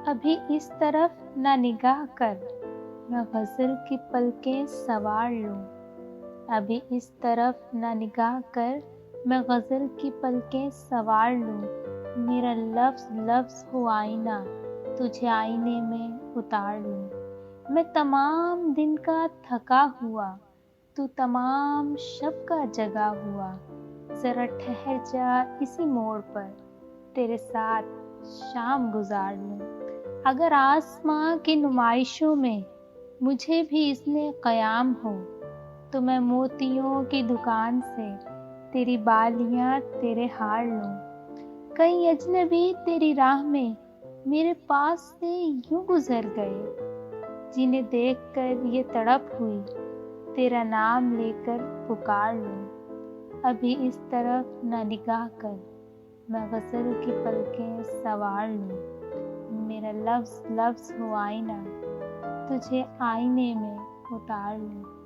अभी इस तरफ ना निगाह कर, मैं गज़ल की पलकें संवार लूँ। अभी इस तरफ ना निगाह कर, मैं गज़ल की पलकें संवार लूँ। मेरा लफ्ज़ लफ्ज़ हो आईना, तुझे आईने में उतार लूँ। मैं तमाम दिन का थका हुआ, तू तमाम शब का जगा हुआ। ज़रा ठहर जा इसी मोड़ पर, तेरे साथ शाम गुज़ार लूँ। अगर आसमां की नुमाइशों में मुझे भी इसने क़याम हो, तो मैं मोतियों की दुकान से तेरी बालियां तेरे हार लूं। कई अजनबी तेरी राह में मेरे पास से यूं गुजर गए, जिन्हें देखकर ये तड़प हुई, तेरा नाम लेकर पुकार लूं। अभी इस तरफ न निगाह कर, मैं गज़ल की पलकें संवार लूं। मेरा लफ्ज़ लफ्ज़ हो आईना, तुझे आईने में उतार लूं।